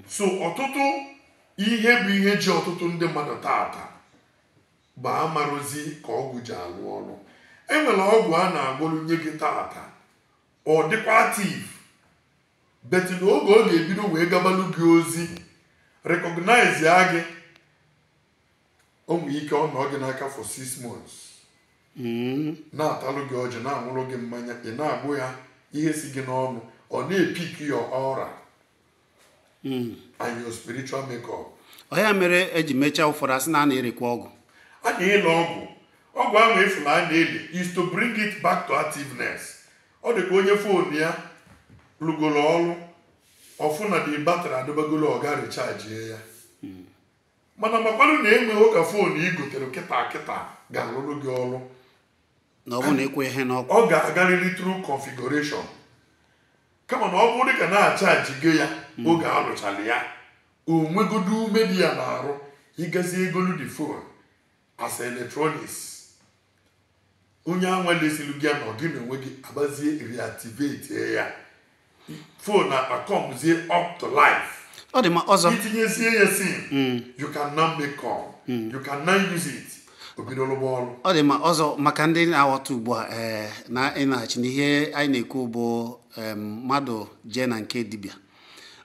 so ọtụtụ ihe bụ ihe ji ọtụtụ ndị mmadụ taata bụ amarozi ka ọgwụ ji alụ ọrụ. Enwere ọgwụ a na-agwọrụ nye gị taata ọ dịkwa active bet na oge ọ ga-ebido wee gabalụ gị ozi recognize ya gị o nwere ike ọ nọ gị n'aka for 6 months na-atalụ gị ọjị na-anwụrụ gị mmanya ị na-agbụ ya ihe si gị n'ọnụ ọ na-epik your aura and your spiritual makeup. Ọ ya mere eji mechaa ụfọdụ asị na a na-erekwa ọgwụ. A na-ele ọgwụ ahụ efula a na-ele is to bring it back to activeness. Ọ dị ka onye fon ya lụgoro ọrụ ọfụ na dị batrị adịbagolo ọ ga recharge ya mana makwanụ na enweghị ka fon ị gotere kịta ga-alụrụ gị ọrụ na ọ bụ na ekwe ihe n'ọkụ ọ ga-agarịrị through configuration kama na ọ bụrụ ka na-achaji gị ya oge alụchara ya onwegodo ume dị ya na-arụ ịgazi egolu dị fon as electronics onye anwalesilu gị na gị na onwe gị abazie reactivate ya phone na-akọmzie up to life. Ọ dị ma ọzọ itinyezie ya sim you can now make call you can now use it obidolo bọọlụ. Ọ dị ma ọzọ maka ndị na-aghọta ugbu a na ịnaghachi n'ihe anyị na-ekwu bụ mmadụ jee na nke dibịa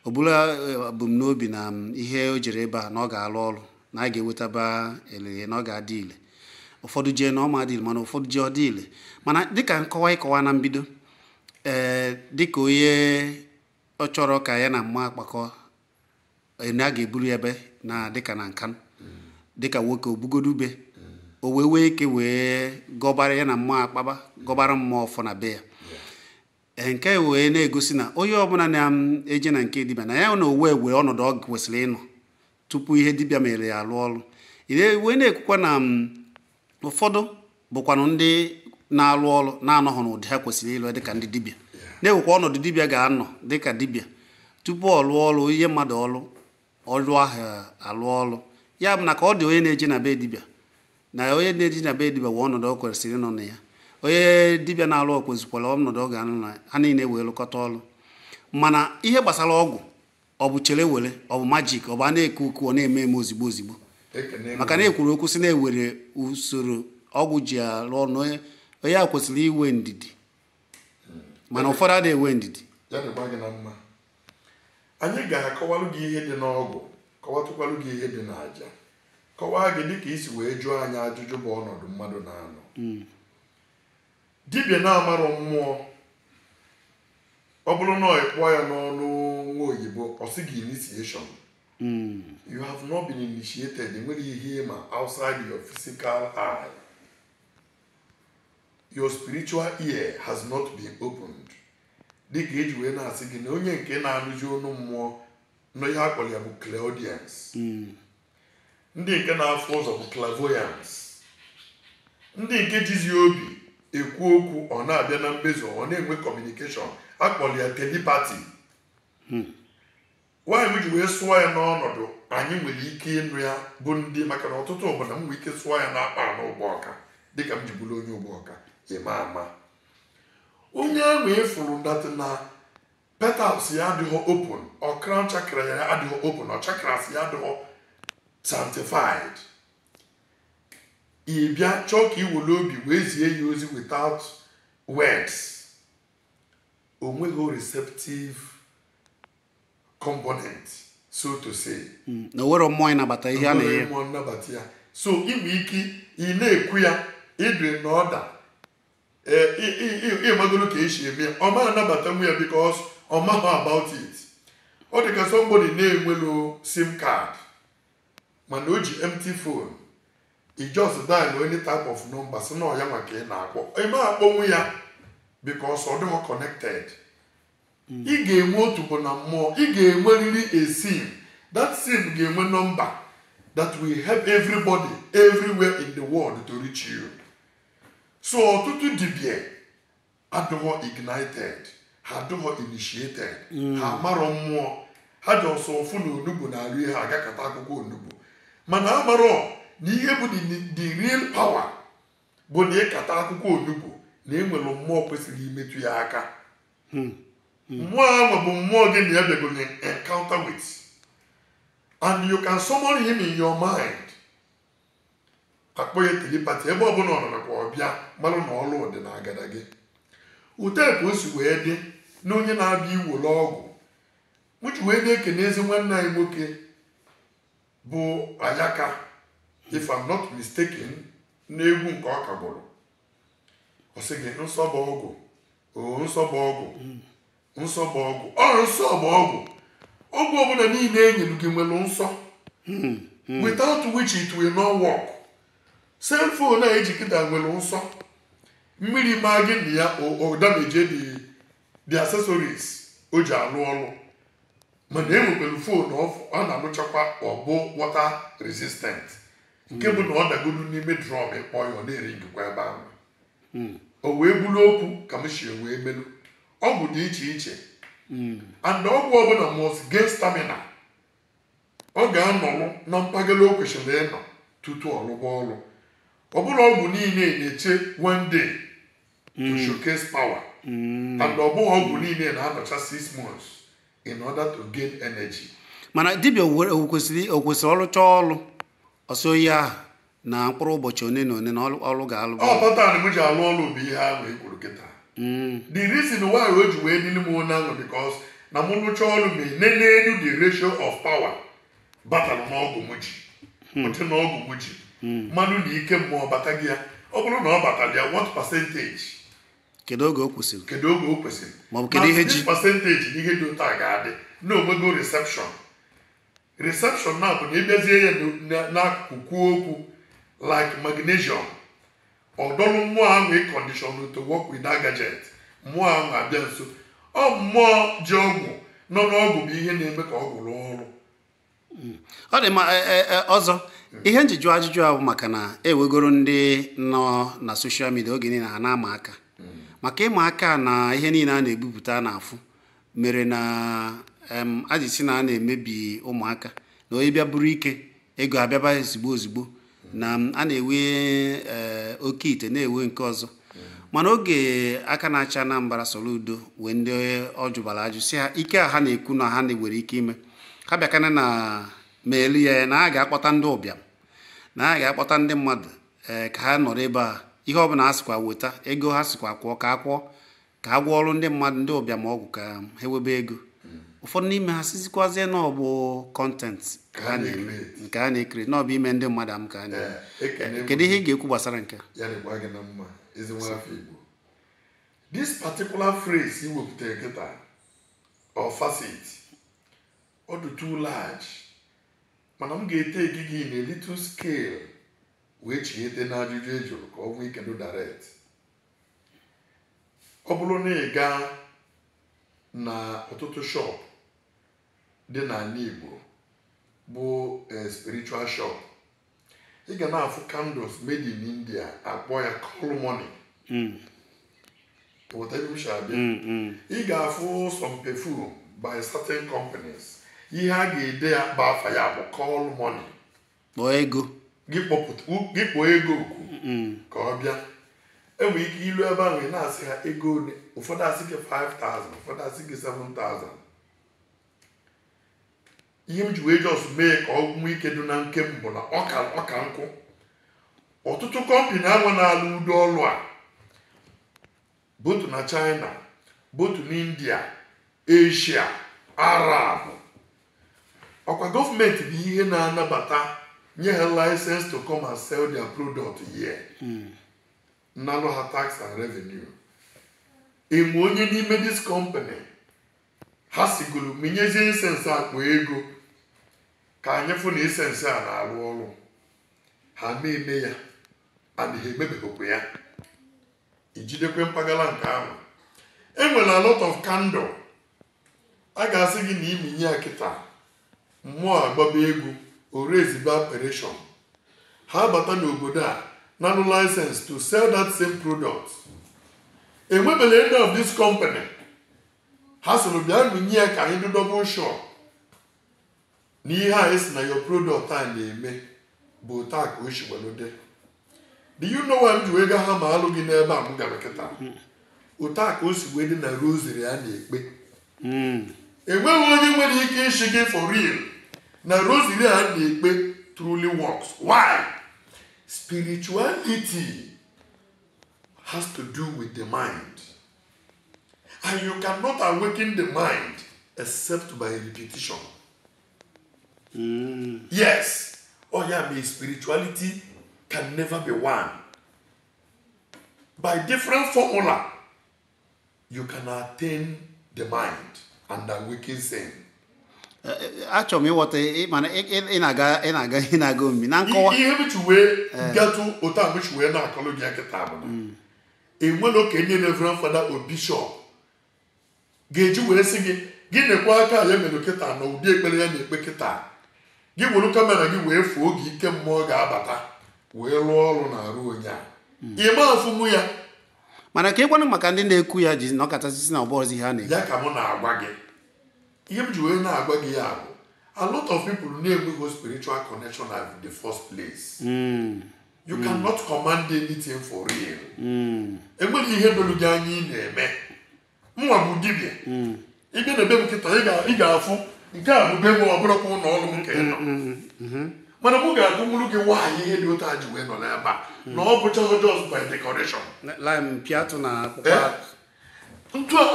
ọ bụla ebumnobi na ihe o jere ebe a na ọ ga-alụ ọrụ na a ga-ewetaba ele na ọ ga-adị ile ụfọdụ jee na ọ ma dị ile mana ụfọdụ jee ọ dị ile mana dịka ịkọwa na mbido dịka onye ọ chọrọ ka ya na mma akpakọ na a ga-eburu ebe na dịka na nka dịka nwoke obugodo ube o wee ike wee gọbara ya na mma akpaba gọbara mmụọ ọfọ na be ya nke wee na-egosi na onye ọbụla na-eje na nke dibịa na ya na owe wee ọnọdụ ọ kwesịrị ịnọ tupu ihe dibịa mere ya alụ ọrụ wee na-ekwukwa na ụfọdụ bụkwanụ ndị na-alụ ọrụ na-anọghị n'ụdị ha kwesịrị ịlụ dịka ndị dibịa na-ewekwa ọnọdụ dibịa ga-anọ dịka dibịa tupu ọ lụọ ọrụ ihe mmadụ ọrụ ahụ alụ ọrụ ya bụ na ka ọ dị onye na-eje na be dibịa na onye na-eje na be dibịa wee ọnọdụ ọ kwesịrị ịnọ na ya onye dibịa na-alụ ọ kwesịkwara ọnọdụ ọ ga-anọ na ha niile wee lụkọta ọrụ mana ihe gbasara ọgwụ ọ bụ chere were ọ bụ majik ọ bụ a na-ekwu okwu ọ na-eme eme ozigbo ozigbo maka na ekwuru okwu si na-ewere usoro ọgwụ ji alụ ọrụ onye a kwesịrị iwe ndidi mana ụfọdụ adịghị ewe ndidi. Anyị ga-akọwalụ gị ihe dị n'ọgwụ kọwatụkwalụ gị ihe dị n'aja kọwaa gị dịka isi wee jụọ anyị ajụjụ bụ ọnọdụ mmadụ na-anọ dibịa na-amarọ mmụọ ọ bụrụ na ọ kpụọ ya n'ọnụ nwa oyibo ọ sị gị initiation you have not been initiated enwere ihe ma outside your physical eye. Your spiritual ear has not been opened. Dịka eji wee na-asị gị na onye nke na-anụzi ọnụ mmụọ nọ ihe akpọrọ ya bụ clairaudience. Ndị nke na-afụ ụzọ bụ clairvoyance. Ndị nke jizi obi ekwu okwu ọ na-abịa na mmezu ọ na-enwe communication akpọrọ ya telepathy. Nwaanyị ji wee sụọ ya n'ọnọdụ anyị nwere ike ịnụ ya bụ ndị maka na ọtụtụ obodo m nwere ike sụọ ya na-akpa n'ụgbọ ọka dịka m ji bụrụ onye ụgbọ ọka ịma ama onye ahụ efuru datị na petals ya adịghị open ọ crown chakra ya adịghị open ọ chakras ya adịghị sanctified ị bịa chọọ ka iwere obi wee zie ya ozi without words o nweghị receptive component so to say na nwere mmụọ ịnabata ihe a na-enye mmụọ nnabata ya so inwe ike ị na-ekwu ya ịdị n'ọda ịmagoro ka esi eme ọ ma anabata nwe ya because ọ maghị about it ọ dị ka somebody na-enwelo sim card mana o ji empty phone i just dial any type of number si na ya maka ị na-akpọ ịma akpọnwụ ya because ọ dịghị connected ị ga-enwe otu bụ na mmụọ ị ga-enwerịrị a sim that sim ga-enwe number that will help everybody everywhere in the world to reach you. So ọtụtụ dibịa adịghị ignited ha adịghị initiated ha amarọ mmụọ ha ji ọsọ ofu na onugbu na-alụ ihe agakọta akwụkwọ onugbu mana amarọ na ihe bụ the real power bụ na ịkata akwụkwọ onugbu na enwere mmụọ kwesịrị imetụ ya aka mmụọ ahụ bụ mmụọ gị na ya bịagoro encounter with and you can summon him in your mind. Akpọ ya telepathy ebe ọbụla ọ nọ na kwa ọbịa mara na ọlụ dị na agada gị. Ute ka o si wee dị na onye na-abịa iwere ọgwụ mụji wee na-ekene ezi nwanne anyị nwoke bụ Ayaka, if I'm not mistaken, n'egwu nke ọ kagburu. Ọ sị gị nsọ bụ ọgwụ, nsọ bụ ọgwụ, nsọ bụ ọgwụ, nsọ bụ ọgwụ. Ọgwụ ọbụla niile enyelu gị nwere nsọ, without which it will not work. Cell phone na-eji kịta nwere nsọ. Mmiri maa gị na ya o damage the accessories o ji alụ ọlụ. Mana enwekwere phone ọ na-alụchakwa ọbụ water resistant. Nke bụ na ọ dagodu n'ime drum ịkpọ ya ọ na-eri ngikwa ebe ahụ. O wee bulu okwu ka m si wee melu. Ọgwụ dị iche iche. And ọgwụ ọbụla must gain stamina. Ọ ga-anọlụ na mpaghara o kwesịrị ịnọ tutu ọlụgba ọlụ. Ọ bụla ọgwụ niile na-eche one day to showcase power. And ọ bụghị ọgwụ niile na-anọcha 6 months in order to gain energy. Mana dibịa o kwesịrị ọlụcha ọlụ ọsọ ya na mkpụrụ ụbọchị one na one na ọlụ ga-alụ. Ọ patan m ji alụ ọlụ bụ ihe ahụ ekwuru kịta. The reason why o ji wee dịrị m onye ahụ because na m lụcha ọlụ ma enenenu the ratio of power batara n'ọgwụ m ji. Otu na ọgwụ m ji. Mmanụ na ike mmụọ bata gị ya. Ọ bụrụ na ọ batara ya what percentage? Kedu oge o kwesịrị? Kedu oge o kwesịrị? Ma ọ bụ kedu ihe ji? Percentage na ihe dị otu a ga-adị na omego reception. Reception na bụ na ịbịazie ya n'akụkụ okwu like magnesium. Ọdọlụ mmụọ ahụ condition to work with that gadget. Mmụọ ahụ abịa nso. Ọ mmụọ ji ọgwụ nọ n'ọgwụ bụ ihe na-eme ka ọgwụ rụọ ọrụ. Ọ dị ma ọzọ ihe njiju ajụjụ ahụ maka na ewegoro ndị nọ na social media oge niile ha na-ama aka maka ịma aka na ihe niile a na-ebupụta n'afụ mere na ajisi na a na-emebi ụmụaka na onye bịa buru ike ego abịaba ozugbo na a na-ewe oke ite na-ewe nke ọzọ mana oge aka na-acha Anambra Soludo wee ndị ọ jụbara ajụ si ha ike a ha na-ekwu na ha nwere ike ime ha bịakana na meelu ya na a ga-akpọta ndị ụbịam na a ga-akpọta ndị mmadụ ka ha nọrọ ebe a ihe ọbụla ha sịkwa weta ego ha sịkwa kwụọ ka akwụọ ka ha gwọọrụ ndị mmadụ ndị ụbịam ọgwụ ka ha webe ego ụfọdụ n'ime ha sizikwazie na ọ bụ kọntent ka ha na-eme nke ha na-ekiri na ọ bụ ime ndị mmadụ am ka ha na-eme. Kedu ihe ị ga-ekwu gbasara nke this particular phrase you wepụtara kịta or facet ọ dị too large mana m ga-ete gị na a little scale wee chighete n'ajụjụ ejụrụ ka ọ nwee ike do direct. Ọ bụrụ na ị gaa na ọtụtụ shop dị n'ala Igbo bụ spiritual shop ị ga na-afụ candles made in India akpọ ya call money. Ị ga-afụ some perfume by certain companies ihe a ga-ede ya bụ afa ya bụ call money. Kpọọ ego Gị kpọọ ego okwu ka ọ bịa. Enwere ike ilu ebe ahụ ị na-asị ha ego one ụfọdụ asị gị 5,000 ụfọdụ asị gị 7,000. Ihe m ji wee jos mee ka ọ nwee ike dị na nke m bụ na ọka nkụ ọtụtụ kọmpani ahụ na-alụ ụdị ọlụ a botu na China botu na India Asia Arab ọkwa gọọmenti bụ ihe na-anabata nye ha license to come and sell their product here. Nalụ ha tax and revenue. Enwe onye n'ime this company ha sigoro menyezie insensi akpa ego ka anyị fụ na insensi a na-arụ ọrụ ha na-eme ya adịghị emebekwa ya ijidekwe mpaghara nke ahụ. Enwere a lot of candle a ga-asị gị na iminye ya kịta mmụọ agbaba egwu orezibe operation ha bata n'obodo a nalụ license to sell that same product. Enwebele end of this company ha sịrị bịa minye ya ka anyị do double sure na ihe a esi na your product a na-eme bụ taa ka o shigbelode. Do you know why m ji wee ga ha ma alụ gị n'ebe a m gara kịta otu a ka o si wee dị na rosary a na-ekpe. Enweghị onye nwere ike ịshị gị for real na rosary a na-ekpe truly works. Why? Spirituality has to do with the mind. And you cannot awaken the mind except by repetition. Yes. Oh yeah, my spirituality can never be one. By different formula, you can attain the mind and awaken sin. Achọrọ m ịghọta mana ị na-aga omimi na nkọwa ihe mechi wee gatụ otu a mechi wee na-akọlụ gị akịta bụ na enwere okenye Reverend Father or Bishop ga-eji wee sị gị nekwa aka ya mere kịta na ụdị ekpere ya na-ekpe kịta gị were kamera gị wee fuo gị ike mmụọ ga-abata wee rụọ ọrụ na-arụ onye a ịma afụmụ ya mana ka ịgwanụ maka ndị na-ekwu ya ji nọkọtasị na ọbọzi ihe a na-ekwu ya ka mụ na-agwa gị ihe m ji wee na-agwa gị ya bụ a lot of people na-enweghị spiritual connection at the first place. You cannot command anything for real. Enweghị ihe dolu gị anya ị na-eme mwa bụ dibịa ị bịa na ebe m kịta ị ga-afụ nke a bụ be m ọ bụrụkwa ụlọ ọrụ m ka ị nọ mana mụ ga-agụnwuru gị nwaanyị ihe dị otu a ji wee nọ n'ebe a na ọ bụcha just by decoration. Piatụ na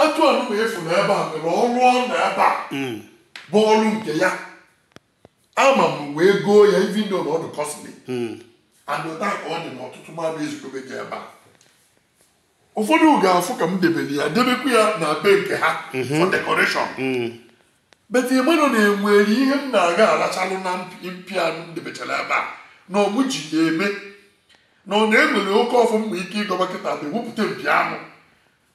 atụ anụ ma efu n'ebe a mere ọrụ ọ na ebe a bụ ọrụ nke ya ama m wee goo ya even though na ọ dị costly and ụta ka ọ dị n'ọtụtụ mmadụ ezikobe gị ebe a ụfọdụ ga-afụ ka m debere ya debekwa ya na be nke ha for decoration but ịmanụ na-enwere ihe m na-aga alachalụ na mpịa m debechara ebe a na ọmụ ji ya eme na ọ na-enwere oke ọfụ mma ike ịgọba kịta bụ ewepụta mpi anụ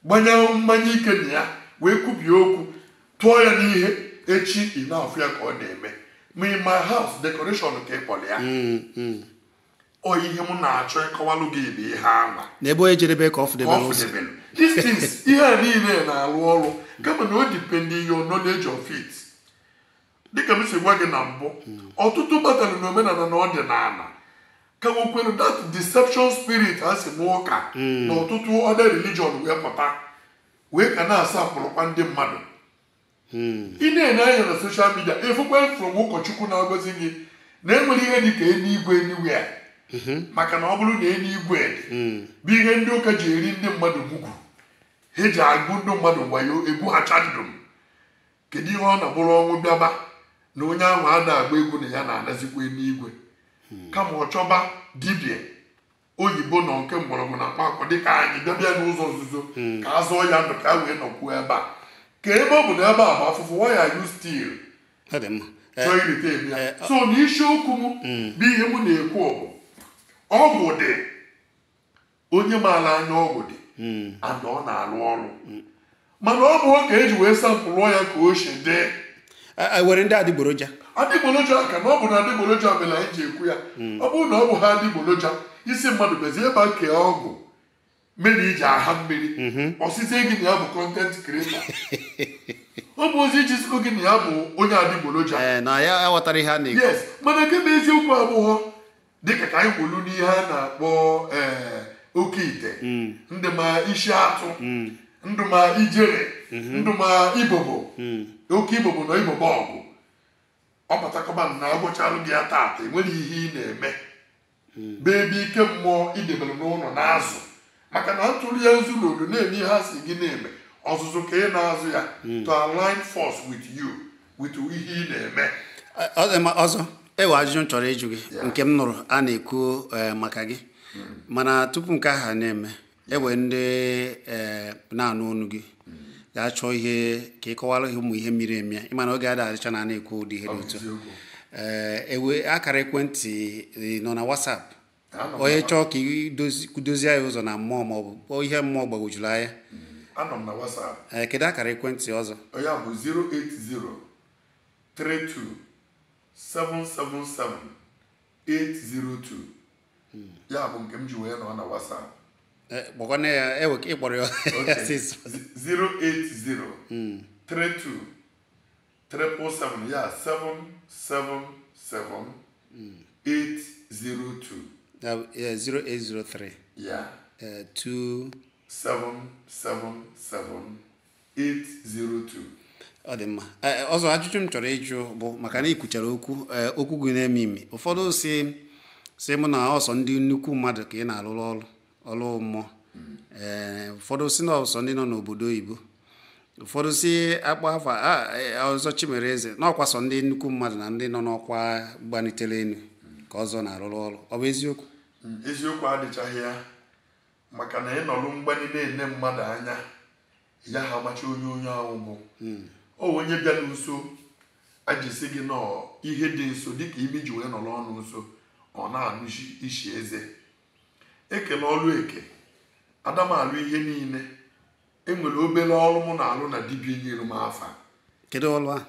gbanye mmanya ike na ya wee kwubie okwu tụọ ya n'ihe echi ị na-afụ ya ka ọ na-eme ma in my house decoration ka ị kpọrọ ya ọ ihe m na-achọ ịkọwalụ gị bụ ihe ama n'ebe onye jedebe ka ọ fụdebere ụzọ these things ihe a niile na-arụ ọrụ kama na o depending your knowledge of it. Dịka m si gwa gị na mbụ ọtụtụ batara na omenala na ọdịnala ka nwekwere that deception spirit ha si n'ụka na ọtụtụ other religion wee pụta wee ka na-asa akpụrụkwa ndị mmadụ. Ị na-enye anya na social media efukwa from ụkọchukwu na-agọzi gị na enwere ihe dị ka eluigwe anywhere maka na ọ bụrụ na eluigwe bụ ihe ndị ụka ji eri ndị mmadụ mugwu ha ji agụ ndị mmadụ wayo egwu ha chadum kedu ihe ọ na-abụrụ ọnwụ bịaba na onye ahụ a na-agba egwu na ya na-anazikwa eluigwe kama ọ chọba dibịa oyibo nọ nke mgbọrọgwụ na mkpakọ dịka anyị bịabịa n'ụzọ nzuzo ka a zụọ ya ndụ ka a wee nọkwuo ebe a ka ebe ọ bụ na ebe a bụ afụfụ waya yu stil chọọ irite eme ya so na isiokwu m bụ ihe m na-ekwu ọgwụ dị onye maara anya ọgwụ dị and ọ na-arụ ọrụ mana ọ bụ ka eji wee sampụlụ ya ka o si dị were ndị adịgboroja ka na ọ bụ na adịgboroja mere anyị ji ekwu ya ọ bụrụ na ọ bụ ha adịgboroja isi mmadụ bezi ebe a kee ọgwụ mmiri iji aha mmiri ọsịsị gị na ya bụ content creator ọ bụ ozi iji sikọ gị na ya bụ onye adịgboroja na ya ghọtara ihe a na-ekwu yes mana kebe eziokwu abụghọ dịka ka anyị kwulu n'ihe a na-akpọ oke ite ndị ma isi atụ ndụ ma ijere ndụ ma ibobo oke ibobo na ibobo ọgụ ọ batakọba na agwụchalụ gị ya taata enweghị ihe ị na-eme beebe ike mmụọ idebere n'ụlọ na-azụ maka na ntụrụ ya nzulodo na-eme ihe ha si gị na-eme ọzụzụ ka ị na-azụ ya to align force with you with ihe ị na-eme ọzọ ewe ajụjụ m chọrọ ịjụ gị nke m nụrụ a na-ekwu maka gị mana tupu nke ahụ na-eme ewe ndị na-anụ ọnụ gị ga-achọ ihe ka ị kọwara ụmụ ihe miri emi ịmana oge ada adịcha na na-ekwu ụdị ihe dị otu ewe akara ekwentị nọ na WhatsApp onye chọọ ka dozie ya ụzọ na mmụọ maọbụ ihe mmụọ gbagwojuru anya anọ m na WhatsApp kedu akara ekwentị ọzọ ya bụ 08032777802 ya bụ nke m ji wee nọ na WhatsApp gbakwana ya ewe ka ị kpọrọ ya 0803277 ya 777-802 0803 yeah 2777802 ọ dị mma. Ọzọ ajụjụ m chọrọ ịjụ bụ maka na ikwuchara okwu gị na-eme ime ụfọdụ si mụ na ọsọ ndị nnukwu mmadụ ka ị na-alụrụ ọrụ mmụọ, ụfọdụ si na ọsọ ndị nọ n'obodo oyibo, ụfọdụ si akpa afa ọzọ Chimereze na ọkwa sọ ndị nnukwu mmadụ na ndị nọ n'ọkwa gbanitere elu ka ọzọ na-arụrụ ọrụ. Ọ bụ eziokwu? Eziokwu adịchaghị ya, maka na ịnọrụ mgbani na-ene mmadụ anya ya ha amacha onye ahụ bụ onye bịara nso ajisi gị nọ ihe dị nso dịka imi ji wee nọrọ ọnụ nso ọ na-anụ isi eze. Ekele ọrụ eke adamalụ ihe niile. Enwere obere ọrụ mụ na-alụ na dibịa nyere m afa. Kedu ọrụ a?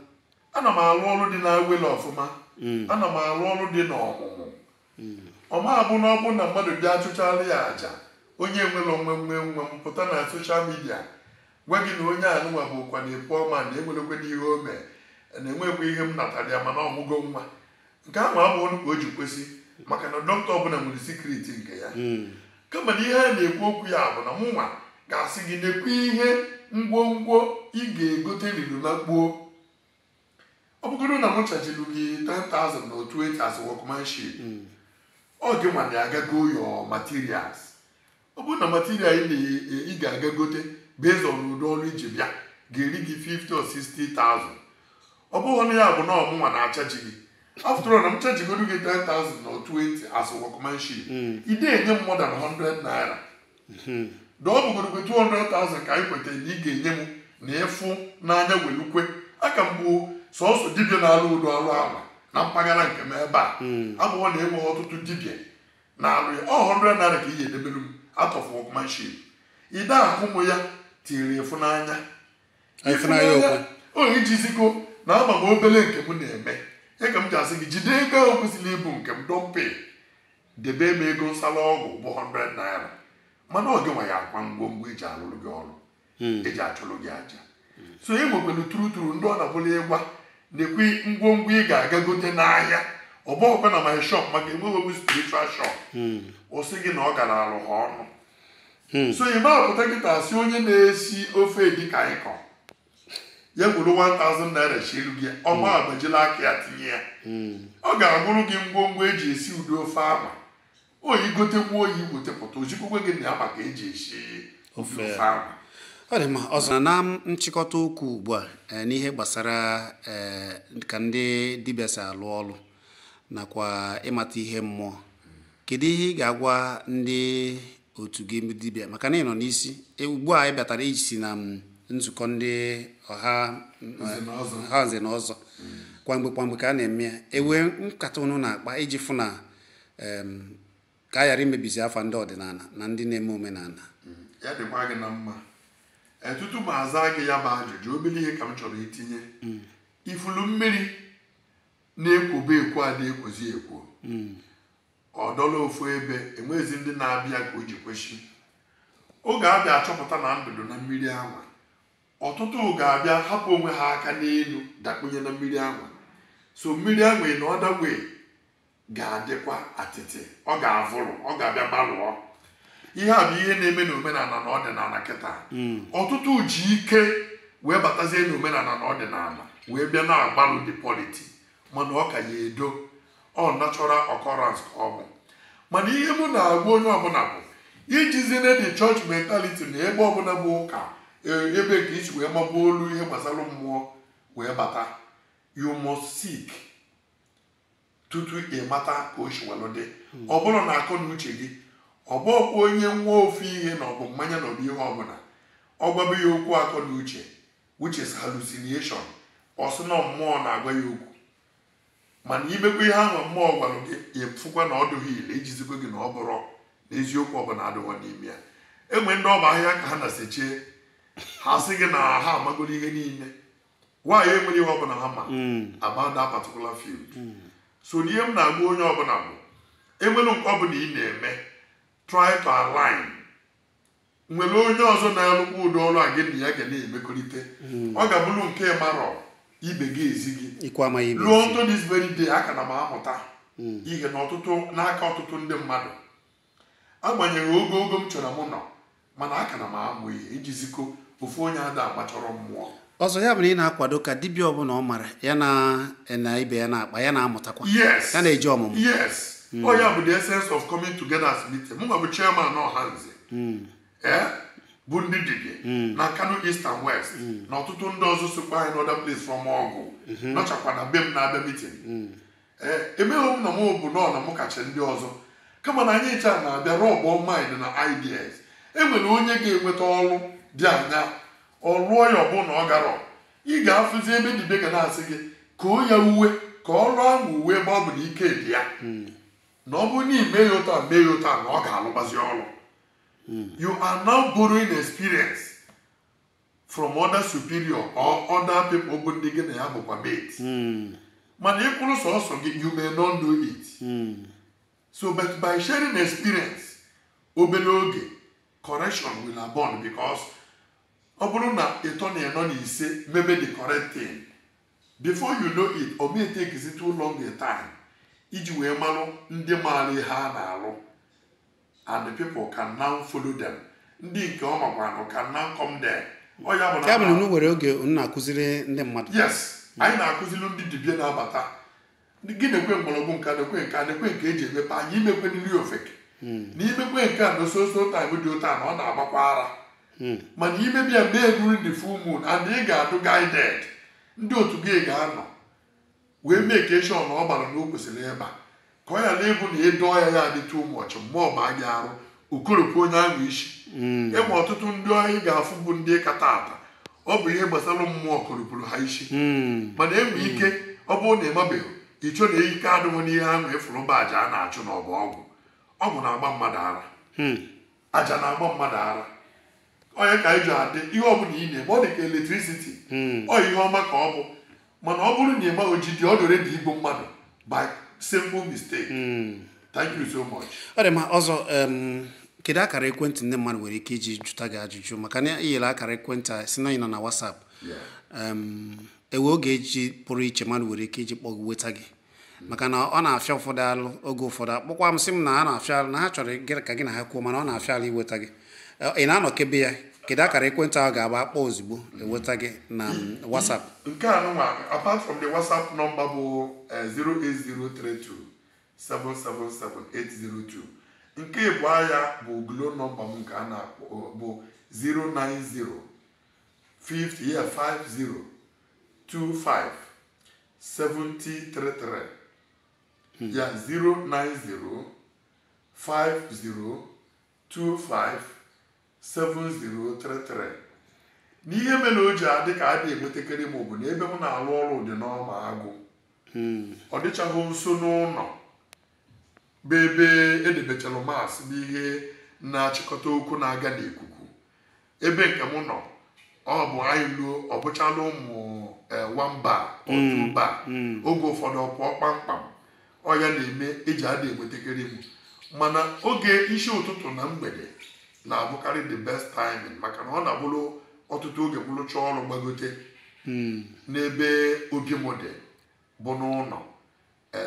Ana m alụ ọrụ dị na awele ọfụma, ana m alụ ọrụ dị n'ọmụmụ. Ọma abụ na ọ bụ na mmadụ bịa achụchala ya aja, onye nwere onwe m pụta na soshal midia gwa gị na onye anụnwa bụ ụkwa na-epu ọma na enwerekwe n'ihe o mee na-enwekwa ihe m natara ya mana ọmụgo nwa. Nke ahụ abụghị ka o ji kwesị, maka na dọkịta ọbụla nwere sikriti nke ya. Kama na ihe a na-ekwu okwu ya bụ na mụnwa ga-asị gị na-ekwe ihe ngwongwo ị ga-egote n'ilu na gboo. Ọ bụgoro na m chajilu gị 10,000 na 20 as workmanship, ọ gị ma na-agago your materials. Ọ bụrụ na material ị ga-aga gote based on ụdị ọrụ iji bịa ga-eri gị 50 or 60,000. Ọ bụghị na ya bụ na ọmụnwa na-achaji gị. After all, na m chajigodu gị 10,000 or 20 as workmanship, ị na-enye m more than 100 naira. Da ọ bụgoro gị 200,000 ka anyị kwetara na ị ga-enye m na ịfụ n'anya welukwe. Aka m bụ sọsọ dibịa na-alụ ụdị ọrụ ala na mpaghara nke m ebe a abụghị na enwe ọtụtụ dibịa na-alụ ya. Ọ 100 naira ka ị ga-edebere m out of workmanship. Ide ahụ mụ ya tiri ịfụnanya onye jiziko na ama m obere nke m na-eme ya ka m ji asị gị jide ego ahụ kwesịrị ịbụ nke m dọmpe debe m ego nsala ọgwụ bụ 100 naira, mana ọ gị nwa ya akwa ngwongwo eji alụrụ gị ọrụ eji achụrụ gị aja. So e nwekwere turuturu ndị ọ na-abụla ịgwa na-ekwe ngwongwo ị ga-aga gote n'ahịa. Ọ bụ ọkwa na my shop maka enweghị spiritual shop, ọ sị gị na ọ gara alụ ha ọnụ. So ị ma apụta kịta si onye na-esi ofe dịka ịkọ ya gwuru 1,000 naira chielu gị, ọma agbajila aka ya tinye ya, ọ ga-agụrụ gị ngwongwo eji esi ụdị ofe ahụ. Oyi gotekwa oyi wetepụta ojikwukwe gị na ya maka eji esi ofe ahụ. Ọ dị mma. Ọzọ na nchịkọta okwu ugbu a n'ihe gbasara ka ndị dibịa si alụ ọrụ nakwa ịmata ihe mmụọ, kedu ihe ị ga-agwa ndị otu gị dibịa, maka na ị nọ n'isi ugbu a ị bịatara isi na nzukọ ndị ọha nze na ọzọ kwamgbe ka a na-eme ya, ewe nkata ụnụ na-akpa iji fụ na ka a ghara imebizi afa ndị ọdịnala na ndị na-eme omenala. Ya dịkwa gị na mma. Tutu m aza gị ya bụ ajụjụ, obere ihe ka m chọrọ itinye. Ifulu mmiri na-ekwobe ekwo a na-ekwozi ekwo, ọ dọla ofu ebe enwezi ndị na-abịa ka o ji kweshi. Oge abịa achọpụta na ndụdụ na mmiri anwa, ọtụtụ ga-abịa hapụ onwe ha aka n'elu dakpunye na mmiri anwa. So mmiri anwa na ọdawe ga-adịkwa atịtị, ọ ga-avụrụ, ọ ga-abịa gbalụọ. Ihe a bụ ihe na-eme n'omenala na ọdịnala kịta. Ọtụtụ ji ike wee batazie n'omenala na ọdịnala wee bịa na-agbalụ the polity, mana ọ ka ya edo, ọ natural occurrence ka ọ bụ. Mana ihe mụ na-agwa onye ọbụla bụ ijizine the church mentality na ebe ọbụla bụ ụka ebe ka isi wee mabụ olu ihe gbasara mmụọ wee bata. You must seek tutu ịmata ka o shiwelụ dị. Ọ bụrụ na akọ na uche gị ọ bụ ọkwa onye nwa ofu ihe na ọ bụ mmanya na ọbụ ihe ọbụla ọ gwaba ya okwu akọ na uche, which is hallucination, ọ sị na mmụọ na-agwa ya okwu. Mana imekwa ihe ahụ mmụọ gwara gị efukwa na ọdụghị ile ijizikwa gị na ọ bụrụ na eziokwu ọbụla adịghọ n'ime ya. Enwe ndị ọba ahịa ka ha na-asechie ha sị gị na ha amagoro ihe niile, nwaanyị enwere ihe ọbụla ha ma about that particular field. So ihe m na-agwa onye ọbụla bụ enwere nke ọbụla ị na-eme, try to align. Nwere onye ọzọ na-alụkwa ụdị ọrụ a gị na ya ga na-emekọrịta, ọ ga-abụrụ nke marọ ibe gị ezi gị. Ruo ntụ this very day aka na m amụta ihe n'aka ọtụtụ ndị mmadụ. Agbanyeghị ogo m chọrọ mụ nọ, mana aka na m amụ ihe iji ziko ofu onye ada agbachọrọ mmụọ. ọzọ ya bụ na ị na-akwado ka dibịa ọbụla ọ mara ya na ibe ya na-akpa ya na-amụtakwa Yes. ya na-eji ọmụmụ. Yes. Oh yeah, but the essence of coming together as meeting. Mụ bụ chairman na Ọhanze. Bụ ndị dibịa na Kano East and West na ọtụtụ ndị ọzọ sokwa anyị n'other place from ọgụ nọchakwa na be m na-abịa meeting. Emeghị m na mụ bụ nọ na mụ kacha ndị ọzọ kama na anyị ncha na-abịa rọbọ mind na ideas. Enwere onye ga-enweta ọrụ dị anya ọlụọ ya ọbụna ọ garọ ị ga-afụzi ebe dibịa ga na-asị gị ka o ya uwe ka ọrụ ahụ uwe ebe ọ bụ na ike dị ya na ọ bụrụ na ime ya ụta mee ya ụta na ọ ga-alụgbazi ọrụ. You are now borrowing experience from other superior or other people bụ ndị gị na ya bụkwa mate. Mana ịkwụrụ sọsọ gị you may not know it. So but by sharing experience obere oge correction will abound because ọ bụrụ na ịtọ na ịnọ na ise mebe the correct thing before you know it o may take too long a time iji wee malụ ndị maara ihe a na-alụ and the people can now follow them. Ndị nke ọ makwanụ can now come there. Ọ ya bụ na unu were oge unu na-akụziri ndị mmadụ. Yes, anyị na-akụziri ndị dibịa na-abata gị na-ekwe mgbọrọgwụ nka na-ekwe nke eji emepe anyị imekwe nri ofeke na imekwe nke a na so time dị ụta na ọ na-agbakwa ara mana imebi ya mee during the full moon and ị ga-adụ guided ndị otu gị ga-anọ wee make sure na ọ gbara na o kwesịrị ebe a ka ọ ya na-ebu na ịdọ ya dị too much mgbe ọ ma gị arụ okoropụ onye ahụ isi enwe ọtụtụ ndị anyị ga-afụ bụ ndị kata ata ọ bụ ihe gbasara mmụọ koropụrụ ha isi mana enwe ike ọ bụrụ na ịmabeghị ịchọ na ike adịghị n'ihe ahụ efuru mba aja a na-achụ n'ọbụ ọgwụ na-agba mmadụ ara aja na-agba mmadụ ara onye ka anyị ji adị ihe ọbụla ị na-eme ọ dị ka electricity ọ ihe ọma ka ọ bụ mana ọ bụrụ na ịma ojidi ọ dore dị igbo mmadụ by simple mistake. Thank you so much. Ọ dị ma ọzọ kedu akara ekwentị ndị mmadụ nwere ike iji jụta gị ajụjụ maka na iyere akara ekwentị a si na ị nọ na WhatsApp ewe oge eji pụrụ iche mmadụ nwere ike iji kpọọ weta gị maka na ọ na-afịa ụfọdụ alụ oge ụfọdụ akpọkwa m sị m na a na-afịa alụ na ha chọrọ ka gị na ha kwuo mana ọ na-afịa alụ iweta gị ị na-anọkebe ya kedu akara ekwentị ahụ ga-agba akpọ ozugbo eweta gị na WhatsApp. Nke a nụnwa apart from the WhatsApp number bụ 08032 777 nke ịbụọ ya bụ Glo nọmba m nke a na-akpọ bụ 090 50 25 7033 ya 090 50 25 7033. N'ihe mere o ji adị ka a dị enwetakere m bụ na ebe m na-alụ ọrụ dị n'ọma agụ ọ dịchaghị nso n'ụlọ bụ ebe edebechalụ maasị n'ihe na-achịkọta okwu na-aga n'ikuku ebe nke m nọ ọ bụ anyị luo ọ bụchala ụmụ nwamba otuba oge ụfọdụ ọpụọ kpamkpam ọ ya na-eme eji adị enwetakere m mana oge isi ụtụtụ na mgbede na-abụkarị the best timing maka na ọ na-abụrụ ọtụtụ oge bụrụcha ọrụ gbagote n'ebe oge mode bụ n'ụlọ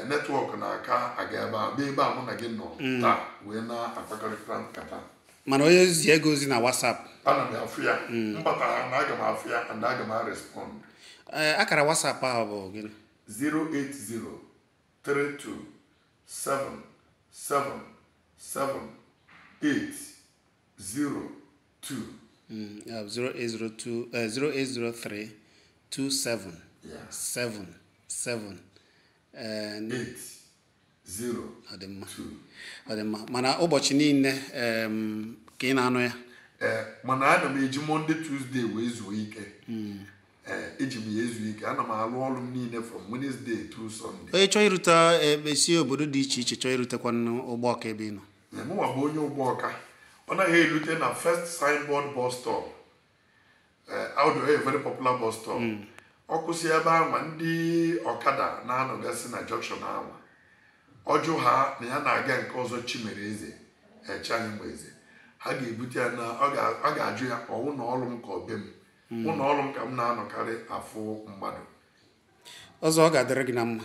netwọk na-aka aga ebe a bụ ebe a mụ na gị nọ taa wee na-akpakọrịta nkata mana onye zi ego ozi na WhatsApp ana m afụ ya mbatara na aga m afụ ya and aga m respond. Akara WhatsApp ahụ bụ gịnị? 08032777802 Ọ dị mma mana ụbọchị niile ka ị na-anụ ya mana ana m eji Monday Tuesday wee zuo ike eji m ya ezu ike ana m alụ ọrụ m niile from Wednesday to Sunday. Onye chọọ irute esi obodo dị iche iche chọọ irutekwa Ụgbọọka ebe ị nọ mụnwa bụ onye Ụgbọọka ọ naghị elute na first signboard bus stop out a very popular bus stop ọ kwụsị ebe ahụ ndị ọkada na-anọgasị na junction ahụ ọjụ ha na ya na-aga nke ọzọ Chimereze Echeanyịmeze ha ga-ebute ya na ọ ga-ajụ ya ọwụ na ọrụ m ka ọ be m ụlọ ọrụ m ka m na-anọkarị afụ mmadụ ọzọ ọ ga-adịrị gị na mma.